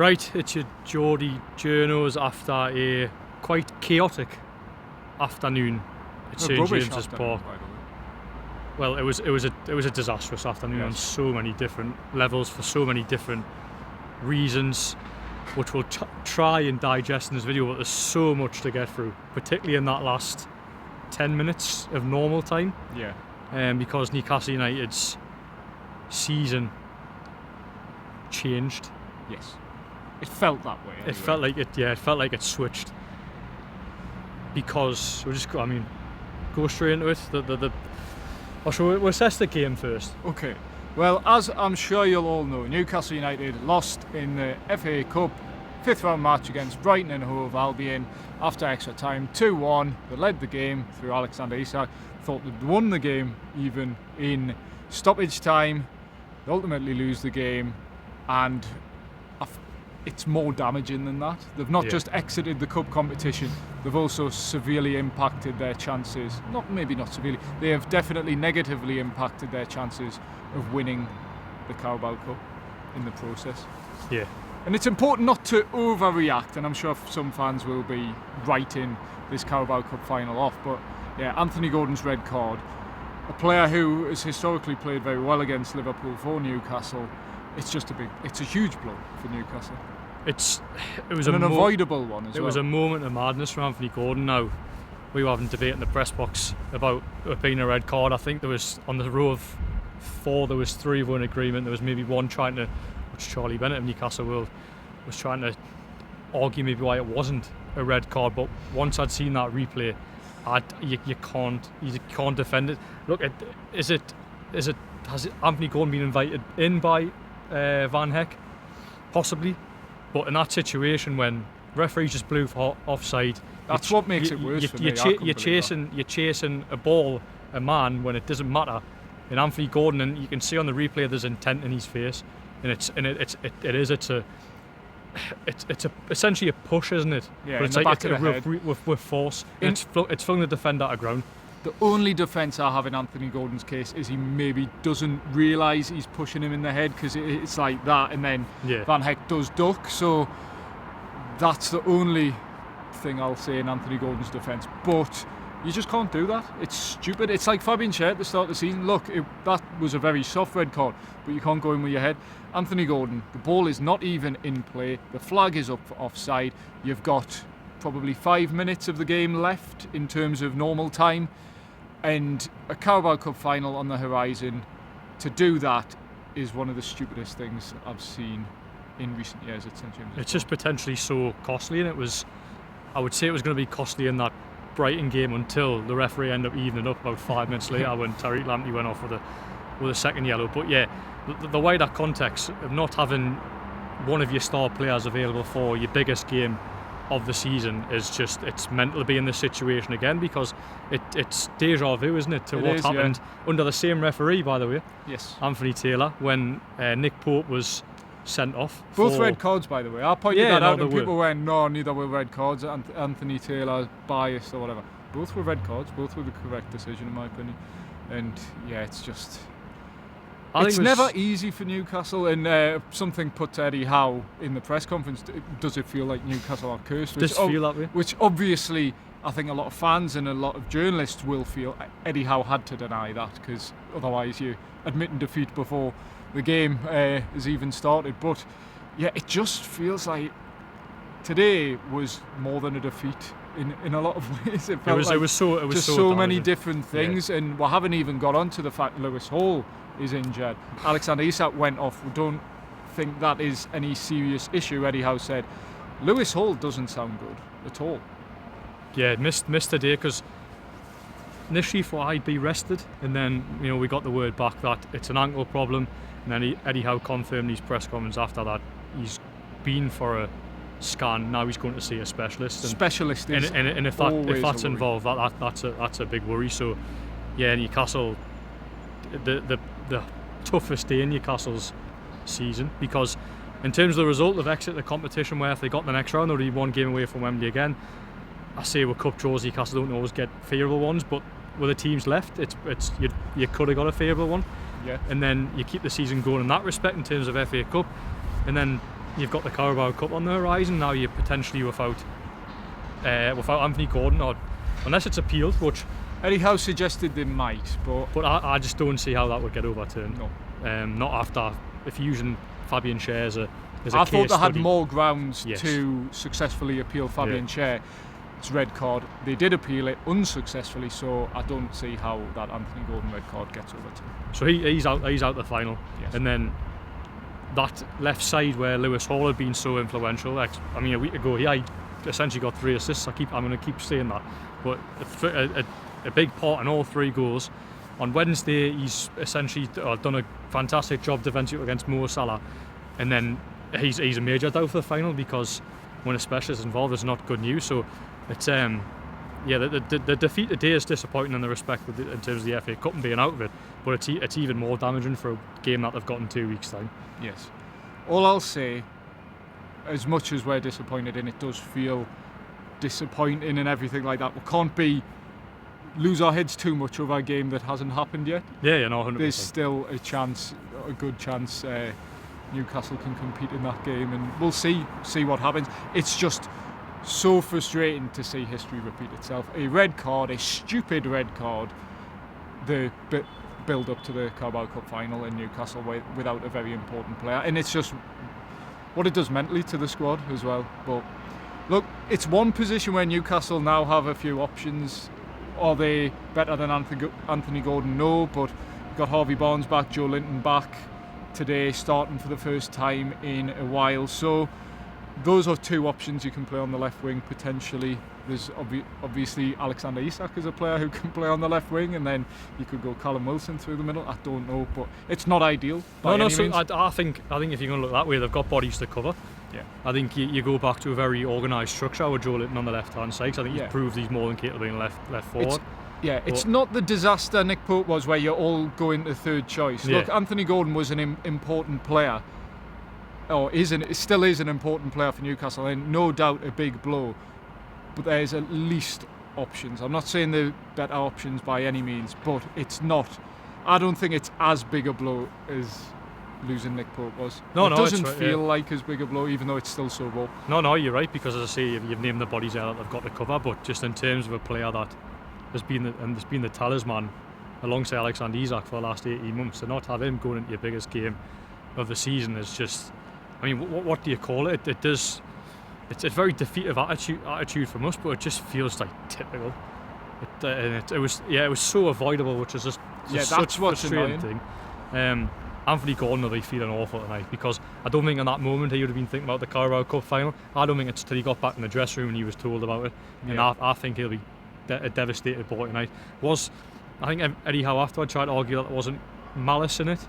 Right, it's your Geordie journos after a quite chaotic afternoon at St James's Park. Well, it was a disastrous afternoon on so many different levels for so many different reasons, which we'll try and digest in this video. But there's so much to get through, particularly in that last 10 minutes of normal time. Yeah. Because Newcastle United's season changed. Yes. It felt that way. Anyway. It felt like it. Yeah, it felt like it switched. Because go straight into it. We'll assess the game first. Okay. Well, as I'm sure you'll all know, Newcastle United lost in the FA Cup 5th round match against Brighton and Hove Albion after extra time 2-1. They led the game through Alexander Isak. Thought they'd won the game even in stoppage time. They ultimately lose the game, and it's more damaging than that. They've not just exited the cup competition, they've also severely impacted their chances. Maybe not severely, they have definitely negatively impacted their chances of winning the Carabao Cup in the process. Yeah. And it's important not to overreact, and I'm sure some fans will be writing this Carabao Cup final off, but yeah, Anthony Gordon's red card, a player who has historically played very well against Liverpool for Newcastle, it's a huge blow for Newcastle. It was an avoidable one as well. It was a moment of madness for Anthony Gordon. Now, we were having a debate in the press box about it being a red card. I think there was, on the row of 4, there was 3 were in agreement. There was maybe one which Charlie Bennett of Newcastle was trying to argue maybe why it wasn't a red card. But once I'd seen that replay, you can't defend it. Look, has Anthony Gordon been invited in by Van Hecke? Possibly. But in that situation, when referees just blew for offside, that's what makes it worse for me. You're chasing a man when it doesn't matter. And Anthony Gordon, and you can see on the replay, there's intent in his face, and it's essentially a push, isn't it? Yeah, but it's like with force. And it's flung the defender to ground. The only defence I have in Anthony Gordon's case is he maybe doesn't realise he's pushing him in the head, because it's like that, and then Van Hecke does duck. So that's the only thing I'll say in Anthony Gordon's defence. But you just can't do that. It's stupid. It's like Fabian Schär at the start of the season. Look, that was a very soft red card, but you can't go in with your head. Anthony Gordon, the ball is not even in play. The flag is up for offside. You've got probably 5 minutes of the game left in terms of normal time, and a Carabao Cup final on the horizon. To do that is one of the stupidest things I've seen in recent years at St James's. It's just potentially so costly, and I would say it was going to be costly in that Brighton game until the referee ended up evening up about 5 minutes later when Tariq Lamptey went off with a second yellow. But yeah, the wider context of not having one of your star players available for your biggest game of the season is just, it's mental to be in this situation again, because it's deja vu, isn't it, to what happened under the same referee, by the way. Yes. Anthony Taylor, when Nick Pope was sent off. Both red cards, by the way. I pointed that out and people went, no, neither were red cards, Anthony Taylor biased or whatever. Both were red cards, both were the correct decision in my opinion. And yeah, it's just... It's never easy for Newcastle, and something put to Eddie Howe in the press conference, does it feel like Newcastle are cursed? Does it feel that way? Which obviously I think a lot of fans and a lot of journalists will feel. Eddie Howe had to deny that, because otherwise you're admitting defeat before the game has even started. But yeah, it just feels like today was more than a defeat in a lot of ways. It was so many different things, and we haven't even got onto the fact Lewis Hall is injured. Alexander Isak went off. We don't think that is any serious issue. Eddie Howe said Lewis Hall doesn't sound good at all. Yeah, missed today, because initially thought I'd be rested, and then we got the word back that it's an ankle problem, and then Eddie Howe confirmed these press comments after that he's been for a scan. Now he's going to see a specialist. And if that's involved, that's a big worry. So yeah, Newcastle, the toughest day in Newcastle's season, because in terms of the result, they've exited the competition where if they got the next round, they'd be one game away from Wembley again. I say with cup draws, Newcastle don't always get favourable ones, but with the teams left, you could have got a favourable one. Yeah. And then you keep the season going in that respect in terms of FA Cup, and then you've got the Carabao Cup on the horizon. Now you're potentially without Anthony Gordon, or unless it's appealed, which Eddie Howe suggested they might, but I just don't see how that would get overturned. No. Not after, if you're using Fabian Schär as a I case thought they had study. more grounds Yes. to successfully appeal Fabian Schär's red card. They did appeal it unsuccessfully, so I don't see how that Anthony Gordon red card gets overturned. So he's out the final. Yes. And then that left side where Lewis Hall had been so influential, a week ago he essentially got 3 assists. I'm going to keep saying that, but a big part in all 3 goals. On Wednesday he's essentially done a fantastic job defensively against Mo Salah, and then he's a major doubt for the final, because when a specialist is involved, it's not good news. So it's the defeat today is disappointing in the respect in terms of the FA Cup and being out of it, but it's even more damaging for a game that they've got in 2 weeks' time. Yes. All I'll say, as much as we're disappointed, and it does feel disappointing and everything like that, we can't lose our heads too much over a game that hasn't happened yet. Yeah, no, 100%. There's still a good chance Newcastle can compete in that game, and we'll see what happens. It's just so frustrating to see history repeat itself. A red card, a stupid red card, the build up to the Carabao Cup final in Newcastle without a very important player, and it's just what it does mentally to the squad as well. But look, it's one position where Newcastle now have a few options. Are they better than Anthony Gordon? No, but we've got Harvey Barnes back, Joe Linton back today, starting for the first time in a while. So those are 2 options you can play on the left wing potentially. There's obviously Alexander Isak is a player who can play on the left wing, and then you could go Callum Wilson through the middle. I don't know, but it's not ideal by any means. I think if you're going to look that way, they've got bodies to cover. Yeah. I think you go back to a very organised structure with Joe Linton on the left hand side. So I think he's proved he's more than capable of being left forward. It's not the disaster Nick Pope was, where you're all going to third choice. Yeah. Look, Anthony Gordon was an important player, or still is an important player for Newcastle, and no doubt a big blow. But there's at least options. I'm not saying they're better options by any means, but it's not. I don't think it's as big a blow as losing Nick Pope was. It doesn't feel like as big a blow, even though it's still so raw. No, you're right, because as I say, you've named the bodies there that they've got to cover, but just in terms of a player that has been the talisman alongside Alexander Isak for the last 18 months, to not have him going into your biggest game of the season is just, what do you call it? It's a very defeative attitude from us, but it just feels like typical. It was so avoidable, which is just such a frustrating thing. Anthony Gordon will be feeling awful tonight, because I don't think in that moment he would have been thinking about the Carabao Cup final. I don't think it's till he got back in the dressing room and he was told about it. And I think he'll be a devastated boy tonight. I think Eddie Howe afterward tried to argue that there wasn't malice in it.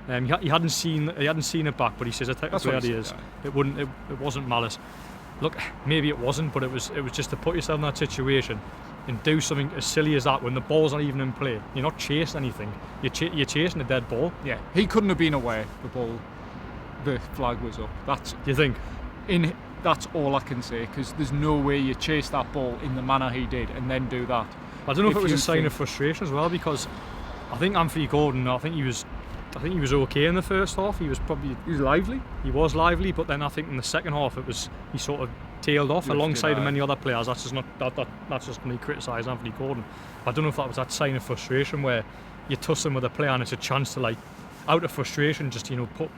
He hadn't seen it back, but he says the type of player he is. It wasn't malice. Look, maybe it wasn't, but it was just to put yourself in that situation and do something as silly as that when the ball's not even in play. You're not chasing anything. You're chasing a dead ball. Yeah, he couldn't have been aware the flag was up. You think? That's all I can say, because there's no way you chase that ball in the manner he did and then do that. I don't know if it was a sign of frustration as well, because I think Anthony Gordon, I think he was okay in the first half. He was lively. He was lively, but then I think in the second half he sort of tailed off alongside many other players. That's just not me criticising Anthony Gordon. I don't know if that was that sign of frustration where you're tussling with a player and it's a chance to, out of frustration, just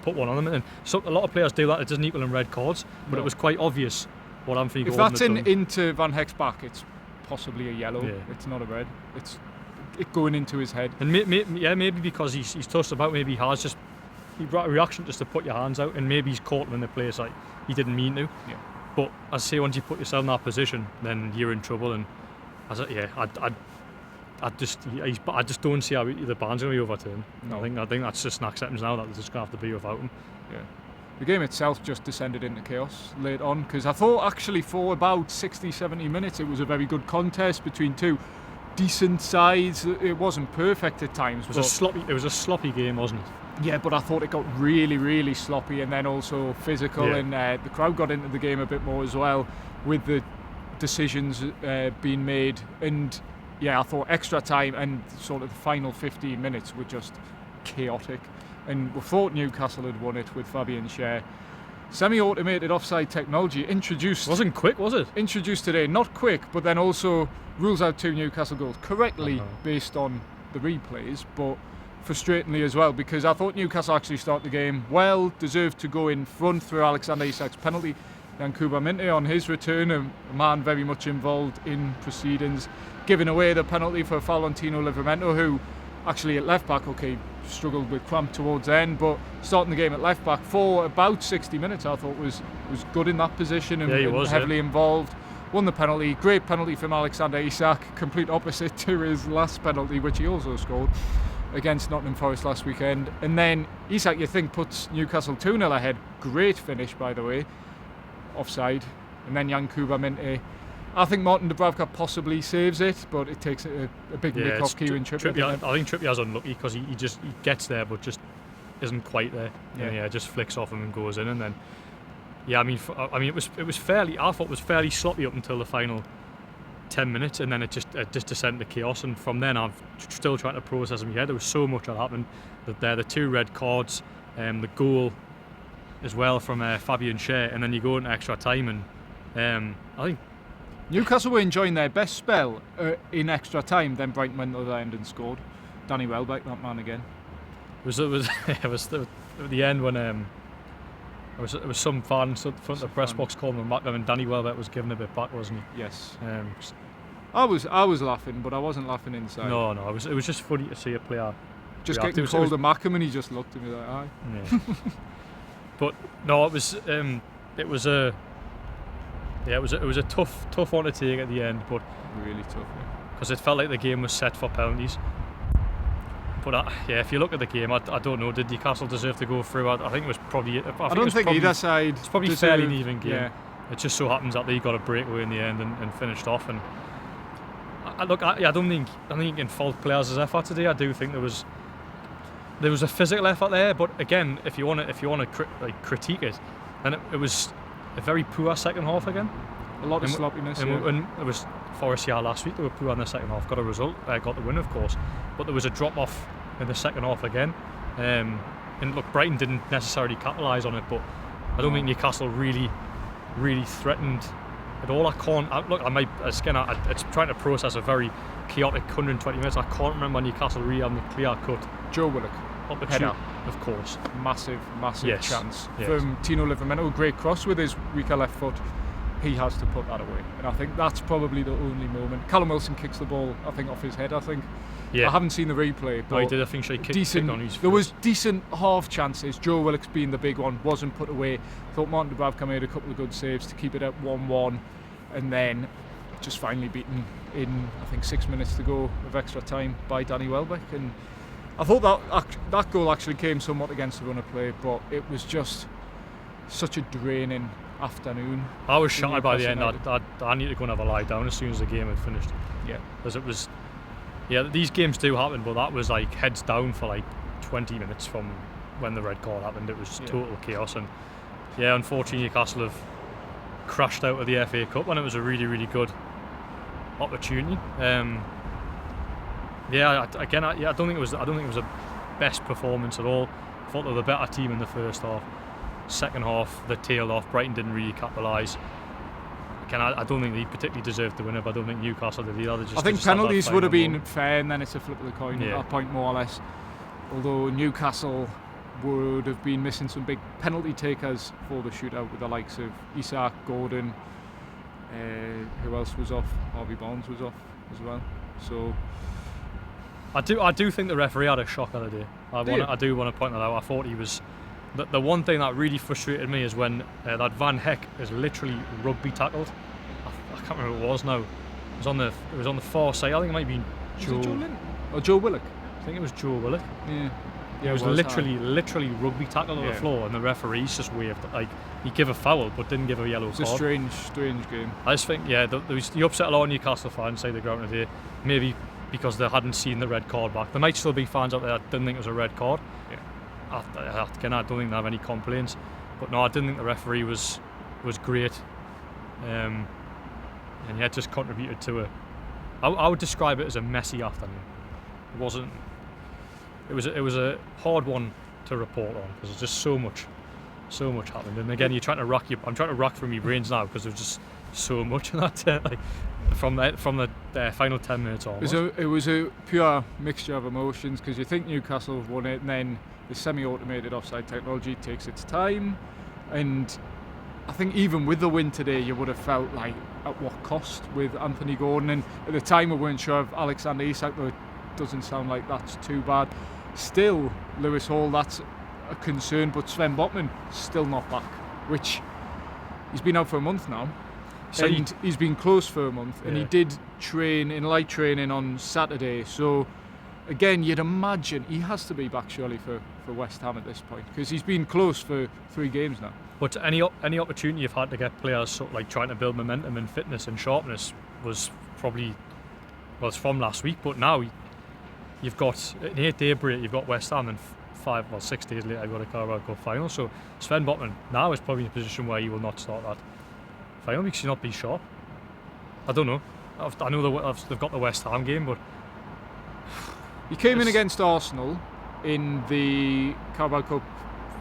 put one on them. And so a lot of players do that. It doesn't equal in red cards, but it was quite obvious what Anthony Gordon had done. If that's into Van Heck's back, it's possibly a yellow. Yeah. It's not a red. It's it going into his head. And maybe because he's tossed about, maybe he has just a reaction just to put your hands out, and maybe he's caught him in a place like he didn't mean to. Yeah. But as I say, once you put yourself in that position, then you're in trouble. And I just don't see how the ban's going to be overturned. No. I think that's just an acceptance now that they're just going to have to be without him. Yeah. The game itself just descended into chaos late on, because I thought actually for about 60-70 minutes it was a very good contest between two decent sides. It wasn't perfect at times. It was a sloppy game, wasn't it? Yeah, but I thought it got really, really sloppy, and then also physical, and the crowd got into the game a bit more as well with the decisions being made. And yeah, I thought extra time and sort of the final 15 minutes were just chaotic. And we thought Newcastle had won it with Fabian Schär semi-automated offside technology introduced. It wasn't quick, was it? Introduced today, not quick, but then also rules out 2 Newcastle goals correctly based on the replays, but frustratingly as well, because I thought Newcastle actually started the game well, deserved to go in front through Alexander Isak's penalty. Yankuba Minte on his return, a man very much involved in proceedings, giving away the penalty for Valentino Livramento, who actually at left back, struggled with cramp towards the end, but starting the game at left back for about 60 minutes I thought was good in that position and, heavily involved. Won the penalty, great penalty from Alexander Isak, complete opposite to his last penalty, which he also scored against Nottingham Forest last weekend. And then Isak, you think, puts Newcastle 2-0 ahead. Great finish, by the way, offside. And then Yankuba Minte, I think Martin Dubravka possibly saves it, but it takes a big nick off Kieran Trippier. I think Trippier's unlucky because he gets there but just isn't quite there. Yeah, just flicks off him and goes in. And then it was fairly sloppy up until the final 10 minutes, and then it just descended to chaos. And from then I'm still trying to process in my head. There was so much that happened. The 2 red cards, the goal as well from Fabian Schär, and then you go into extra time, and I think Newcastle were enjoying their best spell in extra time. Then Brighton went to the other end and scored. Danny Welbeck, that man again. It was at the end when it was some fans in front of the press box calling him back, and Danny Welbeck was giving a bit back, wasn't he? Yes. I was laughing, but I wasn't laughing inside. No, it was just funny to see a player just getting called a Mackham, and he just looked at me like, aye. Yeah. But no, it was a tough one to take at the end, but really tough, because it felt like the game was set for penalties. But if you look at the game, I don't know, did Newcastle deserve to go through? I think it was probably. I don't think either side. It's probably fairly an even game. Yeah. It just so happens that they got a breakaway in the end and finished off. And I don't think you can fault players' effort today. I do think there was a physical effort there, but again, if you want to critique it, then it was a very poor second half again. A lot of sloppiness. And it was Forest last week. They were poor in the second half. Got a result. Got the win, of course. But there was a drop off in the second half again. And look, Brighton didn't necessarily capitalise on it, but I don't think Newcastle really threatened at all. It's trying to process a very chaotic 120 minutes. I can't remember Newcastle really having a clear cut. Joe Willock. Header, of course. Massive chance from Tino Livramento. Great cross with his weaker left foot. He has to put that away, and I think that's probably the only moment. Callum Wilson kicks the ball, I think, off his head. I haven't seen the replay, but he did. I think he kicked on his foot. There was decent half chances. Joe Willock's being the big one, wasn't put away. Thought Martin Dubravka made a couple of good saves to keep it at 1-1, and then just finally beaten in, I think, 6 minutes to go of extra time by Danny Welbeck. And I thought that goal actually came somewhat against the run of play, but it was just such a draining afternoon. I was shattered by the end. I need to go and have a lie down as soon as the game had finished. Yeah, because it was. Yeah, these games do happen, but that was like heads down for like 20 minutes from when the red card happened. It was total chaos, and unfortunately Newcastle have crashed out of the FA Cup when it was a really, really good opportunity. I don't think it was a best performance at all. I thought they were the better team in the first half. Second half, they tailed off. Brighton didn't really capitalise. Again, I don't think they particularly deserved the winner, but I don't think Newcastle did either. I think penalties would have been fair, and then it's a flip of the coin at that point, more or less. Although Newcastle would have been missing some big penalty takers for the shootout with the likes of Isak, Gordon, who else was off? Harvey Barnes was off as well. So I do think the referee had a shocker today. I do want to point that out. I thought he was. The one thing that really frustrated me is when that Van Heck is literally rugby tackled. I can't remember who it was now. It was on the far side. I think it might be Joe Linton? Or Joe Willock? I think it was Joe Willock. Yeah. It was literally rugby tackled on the floor, and the referees just waved. Like, he gave a foul but didn't give a yellow card. It's a strange game. I just think there was the upset a lot of Newcastle fans say the ground today. Maybe because they hadn't seen the red card back. There might still be fans out there that didn't think it was a red card. Yeah. Again, I don't think they have any complaints, but no, I didn't think the referee was great, and it just contributed to it. I would describe it as a messy afternoon. It wasn't. It was a hard one to report on because there's just so much So much happened, and again, I'm trying to rack through my brains now because there's just so much in that. From the final 10 minutes almost. It was a pure mixture of emotions because you think Newcastle have won it, and then the semi-automated offside technology takes its time, and I think even with the win today, you would have felt like at what cost with Anthony Gordon, and at the time we weren't sure of Alexander Isak, though it doesn't sound like that's too bad. Still, Lewis Hall, that's a concern, but Sven Botman still not back, which he's been out for a month now. So he's been close for a month, and he did train in light training on Saturday. So again, you'd imagine he has to be back surely for West Ham at this point, because he's been close for 3 games now. But any opportunity you've had to get players sort of like trying to build momentum and fitness and sharpness was probably it's from last week. But now you've got an 8-day break. You've got West Ham, and 6 days later you've got a Carabao Cup final. So Sven Botman now is probably in a position where he will not start that final because he's not be sharp. I don't know. I know they've got the West Ham game, but he came in against Arsenal in the Carabao Cup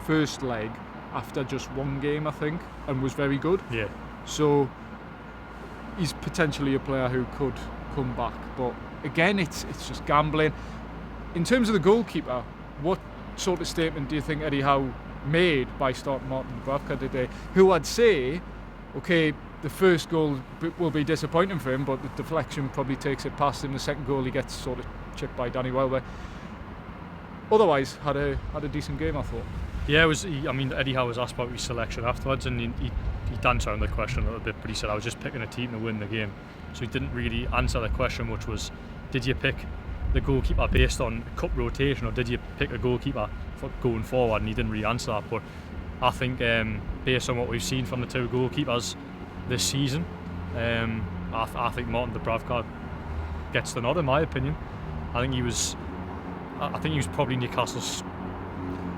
first leg after just 1 game, I think, and was very good. Yeah. So he's potentially a player who could come back, but again, it's just gambling. In terms of the goalkeeper, what sort of statement do you think Eddie Howe made by starting Martin Dubravka today? Who I'd say, okay, the first goal will be disappointing for him, but the deflection probably takes it past him. The second goal he gets sort of chipped by Danny Welbeck. Otherwise, had a decent game, I thought. Yeah, Eddie Howe was asked about his selection afterwards, and he danced around the question a little bit, but he said, I was just picking a team to win the game. So he didn't really answer the question, which was, did you pick the goalkeeper based on cup rotation, or did you pick a goalkeeper for going forward? And he didn't really answer that, but I think based on what we've seen from the 2 goalkeepers this season, I think Martin Dubravka gets the nod, in my opinion. I think he was probably Newcastle's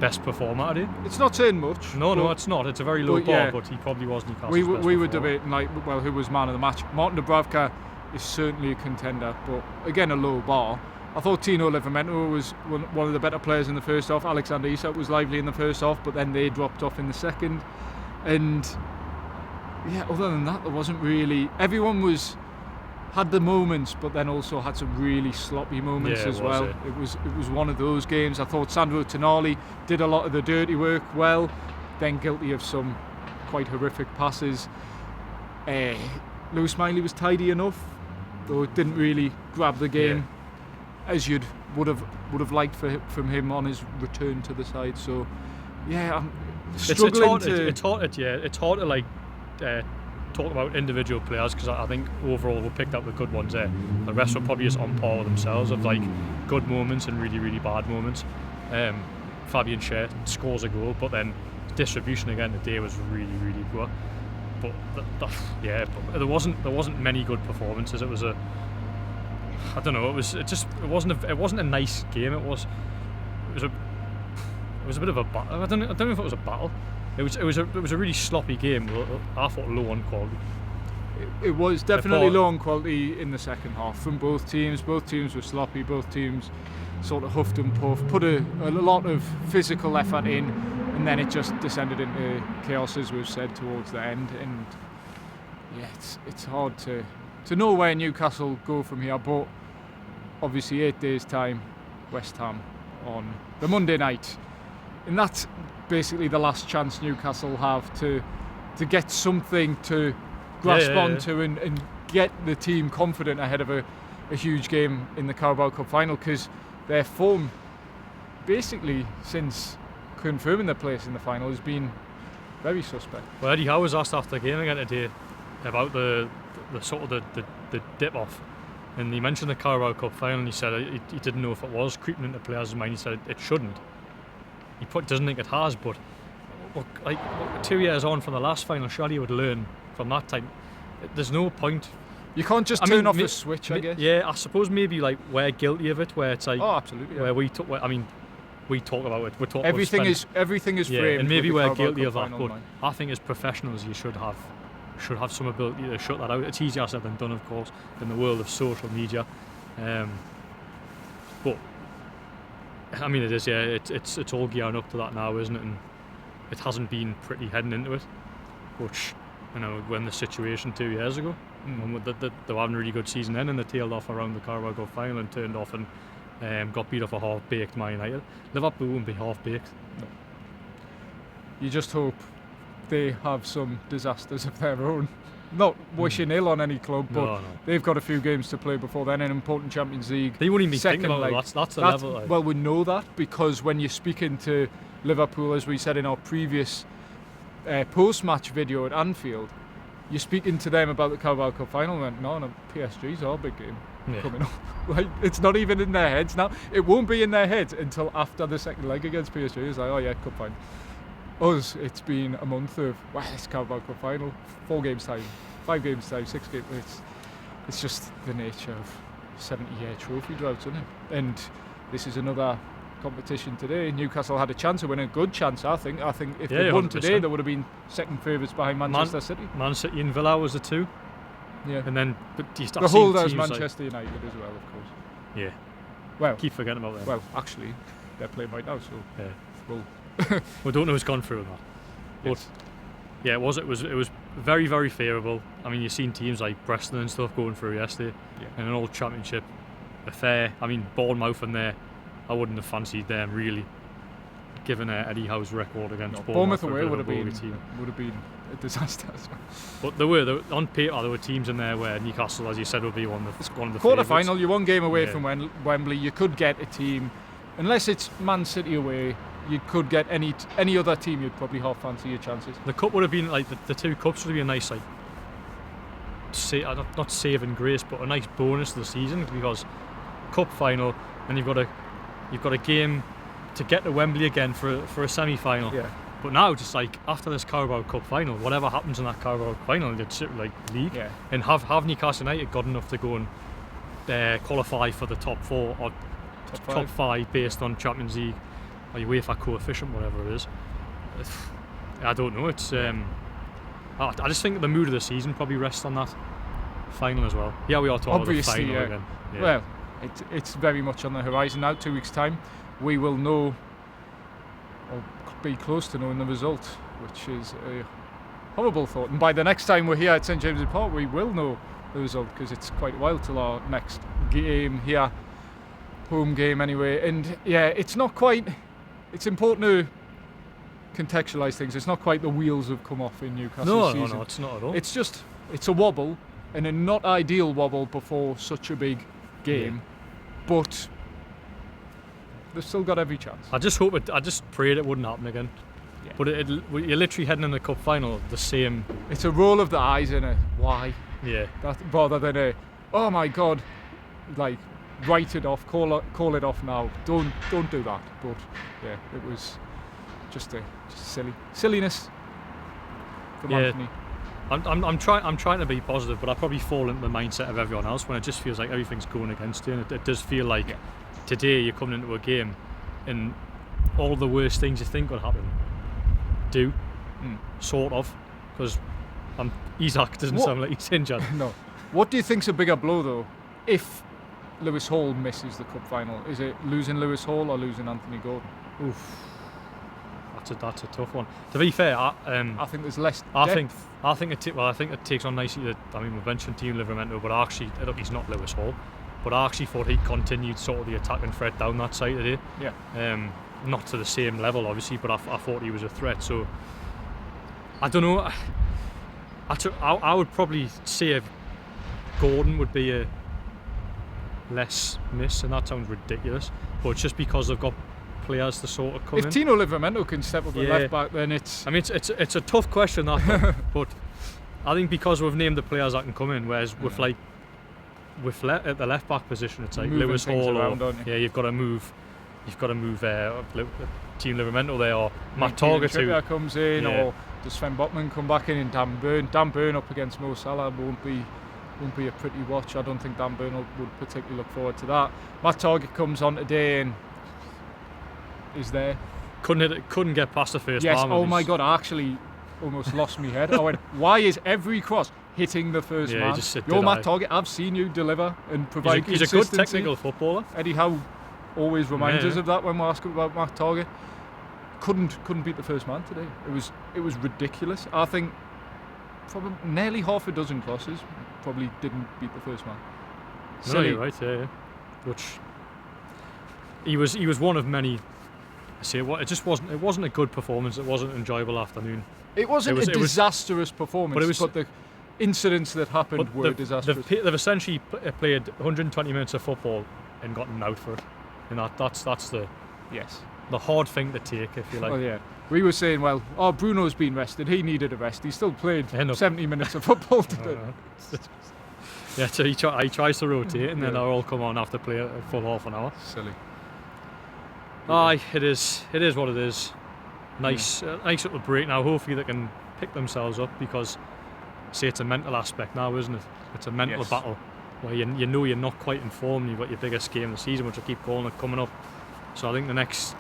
best performer today. It's not saying much. No, it's not. It's a very low bar, but he probably was Newcastle's best performer. We were debating who was man of the match. Martin Dubravka is certainly a contender, but again, a low bar. I thought Tino Livramento was one of the better players in the first half. Alexander Isak was lively in the first half, but then they dropped off in the second. And yeah, other than that, there wasn't really. Everyone had the moments, but then also had some really sloppy moments as well. It was one of those games. I thought Sandro Tonali did a lot of the dirty work well, then guilty of some quite horrific passes. Lewis Miley was tidy enough, though it didn't really grab the game as you'd would have liked from him on his return to the side. So yeah, I'm struggling it's hard to like talk about individual players, because I think overall we picked up the good ones there. The rest were probably just on par with themselves, of like good moments and really, really bad moments. Fabian Schär scores a goal, but then distribution again today was really, really poor. But there wasn't many good performances. It was I don't know. It wasn't a nice game. It was a bit of a battle. I don't know if it was a battle. It was a really sloppy game. I thought low on quality. It was definitely low on quality in the second half from both teams. Both teams were sloppy. Both teams sort of huffed and puffed, put a lot of physical effort in, and then it just descended into chaos, as we've said, towards the end. And yeah, it's hard to know where Newcastle go from here. But obviously, 8 days' time, West Ham on the Monday night, and that's basically the last chance Newcastle have to get something to grasp onto and get the team confident ahead of a huge game in the Carabao Cup final, because their form basically since confirming their place in the final has been very suspect. Well, Eddie Howe was asked after the game again today about the sort of the dip off, and he mentioned the Carabao Cup final, and he said he didn't know if it was creeping into players' mind. He said it shouldn't. He doesn't think it has, but 2 years on from the last final, surely you would learn from that time. There's no point. You can't just turn off a switch, I guess. Yeah, I suppose maybe like we're guilty of it, where it's like, oh, absolutely, where we talk about it. We talk everything is framed, and maybe we're guilty of that. But mind. I think as professionals, you should have some ability to shut that out. It's easier said than done, of course, in the world of social media. But I mean, it is. Yeah, it's all gearing up to that now, isn't it? And it hasn't been pretty heading into it, which, you know, when the situation 2 years ago, when they were having a really good season then, and they tailed off around the Carabao Cup final and turned off and got beat off a half-baked Man United. Liverpool won't be half-baked. No. You just hope they have some disasters of their own. Not wishing ill on any club, but they've got a few games to play before then, an important Champions League. They won't even be thinking about it. That's the level. Like. Well, we know that because when you're speaking to Liverpool, as we said in our previous post-match video at Anfield, you're speaking to them about the Carabao Cup final and no, PSG's our big game coming up. Like, it's not even in their heads now. It won't be in their heads until after the second leg against PSG. It's like, oh yeah, cup final. Us, it's been a month of, wow, it's Carabao Cup final, 4 games time, 5 games time, 6 games. It's just the nature of 70-year trophy droughts, isn't it? And this is another competition today. Newcastle had a chance to win, a good chance, I think. If they won 100%. Today, they would have been second favourites behind Manchester City. Man City and Villa was the 2. Yeah. And then the holders Manchester United as well, of course. Yeah. Well, keep forgetting about them. Well, actually, they're playing right now, so yeah. We'll we don't know who's gone through that. But yeah, it was very, very favourable. I mean, you've seen teams like Preston and stuff going through yesterday in an old Championship affair. I mean, Bournemouth in there, I wouldn't have fancied them really, given Eddie Howe's record against Bournemouth away would have been a disaster. But there were on paper there were teams in there where Newcastle, as you said, would be one of the quarter-final. You're one game away from Wembley. You could get a team, unless it's Man City away. You could get any other team. You'd probably half fancy your chances. The cup would have been like the 2 cups would have been a nice, like, not saving grace, but a nice bonus to the season, because cup final, and you've got a game to get to Wembley again for a semi-final. Yeah. But now, just like after this Carabao Cup final, whatever happens in that Carabao Cup final, it's like league, and have Newcastle United got enough to go and qualify for the top 4 or top 5 based on Champions League or UEFA coefficient, whatever it is. I don't know. It's I just think the mood of the season probably rests on that final as well. Yeah, we are talking about the final again. Yeah. Well, it's very much on the horizon now. 2 weeks' time, we will know, or be close to knowing the result, which is a horrible thought. And by the next time we're here at St James's Park, we will know the result, because it's quite a while till our next game here, home game anyway. And yeah, it's not quite. It's important to contextualise things. It's not quite the wheels have come off in Newcastle season. No, it's not at all. It's a wobble, and a not ideal wobble before such a big game, but they've still got every chance. I just prayed it wouldn't happen again. Yeah. But you're literally heading in the cup final the same. It's a roll of the eyes in it. Why? Yeah. That rather than a, oh my God, like, write it off, call it off now. Don't do that. But yeah, it was just silliness from Anthony. I'm trying to be positive, but I probably fall into the mindset of everyone else when it just feels like everything's going against you, and it does feel like today you're coming into a game and all the worst things you think will happen sort of, because Isaac doesn't sound like he's injured. No. What do you think's a bigger blow though, if Lewis Hall misses the cup final? Is it losing Lewis Hall or losing Anthony Gordon? Oof, that's a tough one. To be fair, I think there's less depth. I think it takes on nicely. I mean, we mentioned Team Livramento, but actually, look, he's not Lewis Hall. But I actually thought he continued sort of the attacking threat down that side today. Yeah. Not to the same level, obviously, but I thought he was a threat. So I don't know. I would probably say if Gordon would be a less miss, and that sounds ridiculous, but it's just because they've got players to sort of come in. If Tino Livramento can step up at left back, then it's... I mean, it's a tough question, that, but I think because we've named the players that can come in, whereas at the left back position, it's like Lewis Hall, you've got to move Team Livramento there, or Matt Targett who comes in, or does Sven Botman come back in, and Dan Burn up against Mo Salah won't be a pretty watch. I don't think Dan Burn would particularly look forward to that. Matt Targett comes on today and is there. Couldn't get past the first man. Oh my God, I actually almost lost my head. I went, why is every cross hitting the first man? You're Matt Targett, I've seen you deliver and provide consistency. He's a good technical footballer. Eddie Howe always reminds us of that when we're asking about Matt Targett. couldn't beat the first man today. It was ridiculous. I think probably nearly half a dozen crosses probably didn't beat the first man. No, you're right. Yeah. Which he was one of many. I say it just wasn't. It wasn't a good performance. It wasn't an enjoyable afternoon. It wasn't a disastrous performance, but the incidents that happened were disastrous. They've essentially played 120 minutes of football and gotten out for it, and that's the hard thing to take, if you like. Well, yeah. We were saying, well, Bruno's been rested. He needed a rest. He still played 70 minutes of football today. Yeah, so he tries to rotate, and then they'll all come on after play a full half an hour. Silly. Aye, it is what it is. Nice little break now. Hopefully they can pick themselves up, because say it's a mental aspect now, isn't it? It's a mental battle where you know you're not quite in form. You've got your biggest game of the season, which I keep calling it, coming up. So I think the next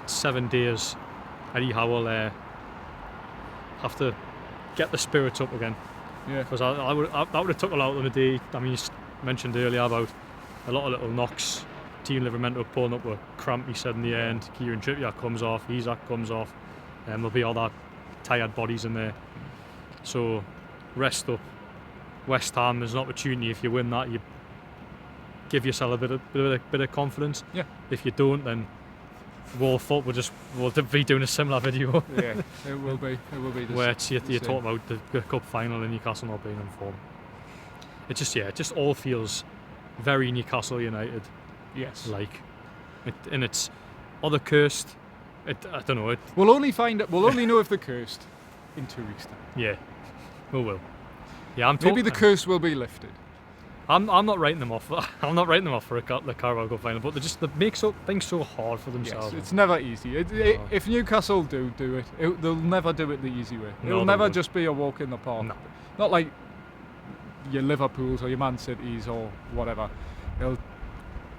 7 days, Eddie Howe will have to get the spirits up again. Yeah. Because that would have took a lot of the day. I mean, you mentioned earlier about a lot of little knocks. Team Livermento pulling up with cramp, he said in the end. Kieran Trippier comes off, Isak comes off, and there'll be all that tired bodies in there. So rest up. West Ham, there's an opportunity. If you win that, you give yourself a bit of confidence. Yeah. If you don't, then we'll be doing a similar video. Yeah, it will be. Where you're talking about the cup final and Newcastle not being in form. It just all feels very Newcastle United. Yes. And it's they're cursed. I don't know. We'll only know if they're cursed in 2 weeks' time. Yeah, we will. Yeah, maybe the curse will be lifted. I'm not writing them off. I'm not writing them off for the Carabao Cup final, but they make things so hard for themselves. Yes, it's never easy. If Newcastle do it, they'll never do it the easy way. It'll never just be a walk in the park. No. Not like your Liverpools or your Man Cities or whatever.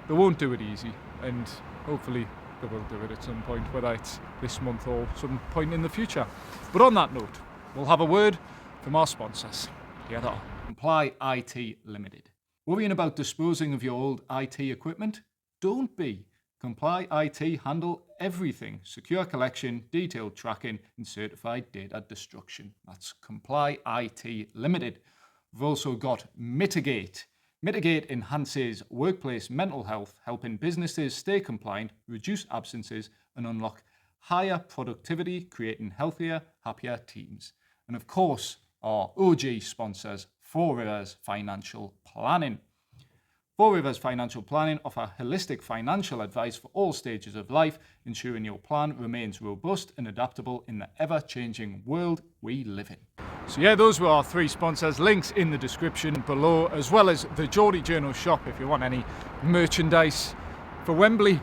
They won't do it easy, and hopefully they will do it at some point, whether it's this month or some point in the future. But on that note, we'll have a word from our sponsors. Here they are. Comply IT Limited. Worrying about disposing of your old IT equipment? Don't be. Comply IT handle everything. Secure collection, detailed tracking, and certified data destruction. That's Comply IT Limited. We've also got Mitigate. Mitigate enhances workplace mental health, helping businesses stay compliant, reduce absences, and unlock higher productivity, creating healthier, happier teams. And of course, our OG sponsors, Four Rivers Financial Planning. Four Rivers Financial Planning offer holistic financial advice for all stages of life, ensuring your plan remains robust and adaptable in the ever-changing world we live in. So yeah, those were our 3 sponsors. Links in the description below, as well as the Geordie Journo shop if you want any merchandise for Wembley.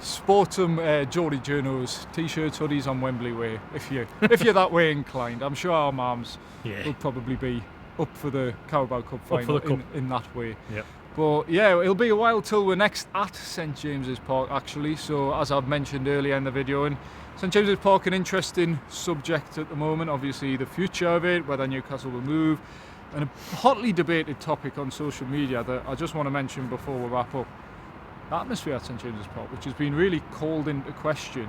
Sport some Geordie Journos t-shirts, hoodies on Wembley Way if you're that way inclined. I'm sure our mums will probably be up for the Carabao Cup final in that way. Yep. But yeah, it'll be a while till we're next at St James's Park actually. So as I've mentioned earlier in the video, and St James's Park, an interesting subject at the moment, obviously the future of it, whether Newcastle will move, and a hotly debated topic on social media that I just want to mention before we wrap up. The atmosphere at St James's Park, which has been really called into question.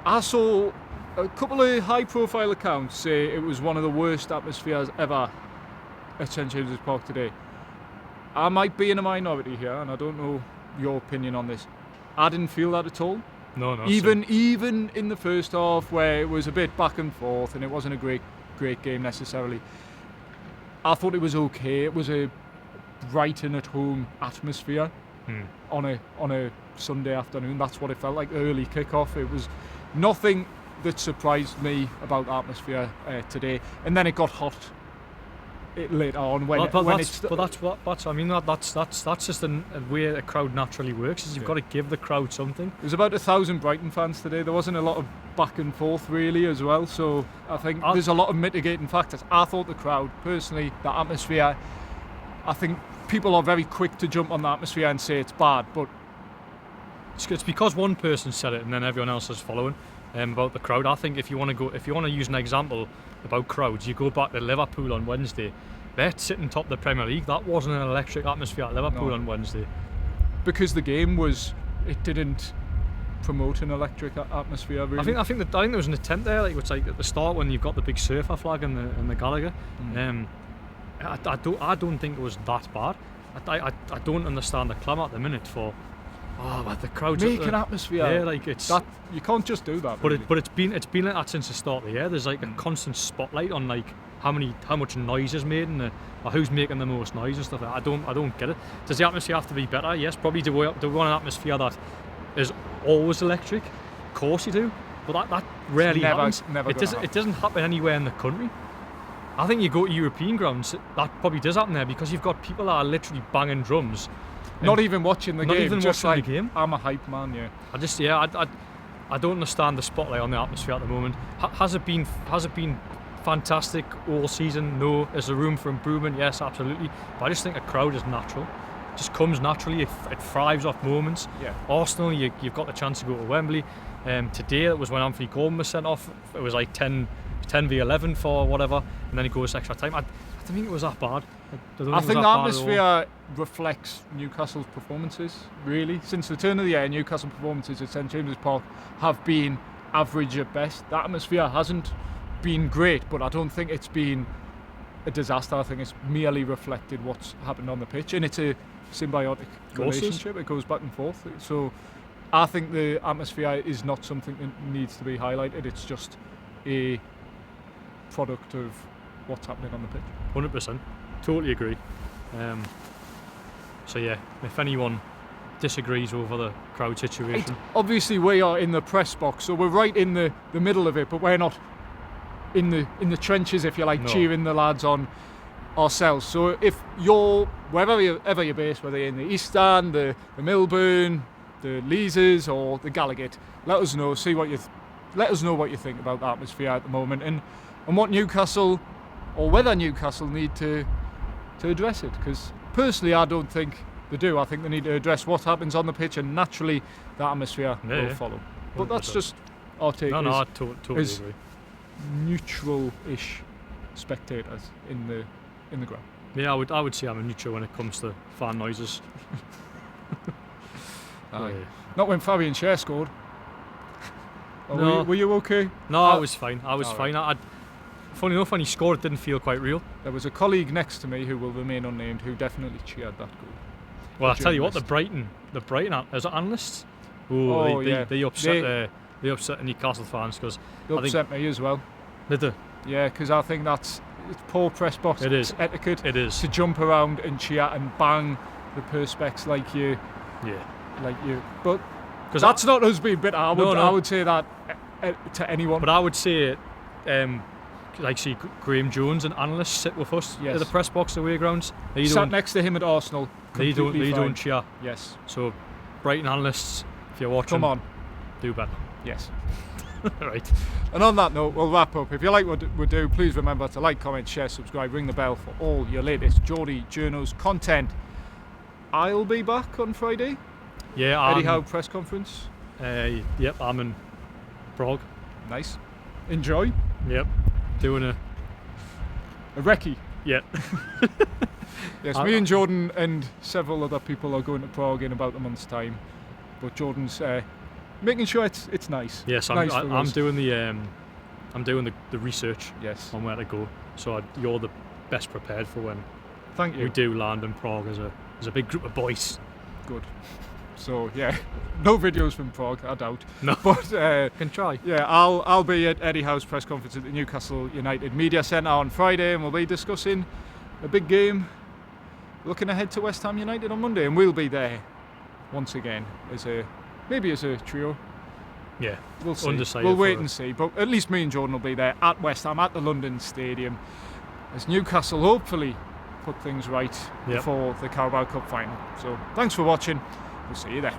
I saw a couple of high profile accounts say it was one of the worst atmospheres ever at St James's Park today. I might be in a minority here, and I don't know your opinion on this. I didn't feel that at all. No. Even in the first half, where it was a bit back and forth, and it wasn't a great game necessarily. I thought it was okay. It was a Brighton at home atmosphere on a Sunday afternoon. That's what it felt like. Early kickoff. It was nothing that surprised me about the atmosphere today. And then it got hot later on that's just the way a crowd naturally works. Is you've got to give the crowd something. There's about 1,000 Brighton fans today. There wasn't a lot of back and forth really as well. So I think there's a lot of mitigating factors. I thought the crowd, personally, the atmosphere, I think people are very quick to jump on the atmosphere and say it's bad, but it's because one person said it and then everyone else is following about the crowd. I think if you want to use an example about crowds, you go back to Liverpool on Wednesday. They're sitting top of the Premier League. That wasn't an electric atmosphere at Liverpool on Wednesday. Because the game promote an electric atmosphere. Really, I think there was an attempt there. Like it's like at the start when you've got the big surfer flag and the Gallagher. I don't think it was that bad. I don't understand the clamour at the minute for but the crowds make an atmosphere. Yeah, like it's that you can't just do that. But really. it's been like that since the start of the year. There's like a constant spotlight on like how much noise is made or who's making the most noise and stuff. I don't get it. Does the atmosphere have to be better? Yes, probably. Do we want an atmosphere that is always electric? Of course you do. But that rarely happens. It doesn't happen anywhere in the country. I think you go to European grounds, that probably does happen there because you've got people that are literally banging drums. Not even watching the game. Not even just watching like, the game. I'm a hype man, yeah. I don't understand the spotlight on the atmosphere at the moment. Has it been fantastic all season? No. Is there room for improvement? Yes, absolutely. But I just think a crowd is natural. It just comes naturally. It thrives off moments. Yeah. Arsenal, you've got the chance to go to Wembley. Today it was when Anthony Gordon was sent off. It was like 10v11 for whatever, and then it goes extra time. I don't think it was that bad. I think the atmosphere reflects Newcastle's performances, really. Since the turn of the year, Newcastle performances at St James's Park have been average at best. The atmosphere hasn't been great, but I don't think it's been a disaster. I think it's merely reflected what's happened on the pitch, and it's a symbiotic relationship. It goes back and forth. So I think the atmosphere is not something that needs to be highlighted. It's just a product of what's happening on the pitch. 100%, totally agree. So yeah, if anyone disagrees over the crowd situation, obviously we are in the press box, so we're right in the middle of it, but we're not in the trenches, if you like, cheering the lads on ourselves. So if you're wherever you're based, whether you're in the East Stand, the Milburn, the Leazes or the Gallagher, let us know. Let us know what you think about the atmosphere at the moment and what Newcastle or whether Newcastle need to address it. Because personally, I don't think they do. I think they need to address what happens on the pitch, and naturally, the atmosphere will follow. But 100%. That's just our take. No, I totally agree. Neutral-ish spectators in the ground. Yeah, I would say I'm a neutral when it comes to fan noises. Not when Fabian Schär scored. No. Were you okay? No, I was fine. I was fine. Right. Funny enough, when he scored, it didn't feel quite real. There was a colleague next to me who will remain unnamed who definitely cheered that goal. Well, I tell you what, the Brighton is it analysts? They upset the Newcastle fans because they upset me as well. Did they? Yeah, because I think it's poor press box etiquette. It is to jump around and cheer and bang the perspex like you. But because that's not us being bitter. I would say that to anyone. But I would say, see Graham Jones and analysts sit with us at the press box away grounds. Sat next to him at Arsenal. They don't cheer. Yes. So Brighton analysts, if you're watching, come on, do better. Yes. Right. And on that note, we'll wrap up. If you like what we do, please remember to like, comment, share, subscribe, ring the bell for all your latest Geordie Journos content. I'll be back on Friday. Yeah. Eddie Howe press conference. Yep, I'm in Prague. Nice. Enjoy. Yep. Doing a recce. Yeah. Yes, me and Jordan and several other people are going to Prague in about a month's time. But Jordan's making sure it's nice. Yes, I'm doing the research. Yes. On where to go. So you're the best prepared for when. Thank you. We do land in Prague as a big group of boys. Good. So yeah, no videos from Prague, I doubt. No, but can try. Yeah, I'll be at Eddie Howe's press conference at the Newcastle United Media Centre on Friday, and we'll be discussing a big game. Looking ahead to West Ham United on Monday, and we'll be there once again maybe as a trio. Yeah, we'll see. We'll wait and see. But at least me and Jordan will be there at West Ham at the London Stadium as Newcastle hopefully put things right before the Carabao Cup final. So thanks for watching. We'll see you there.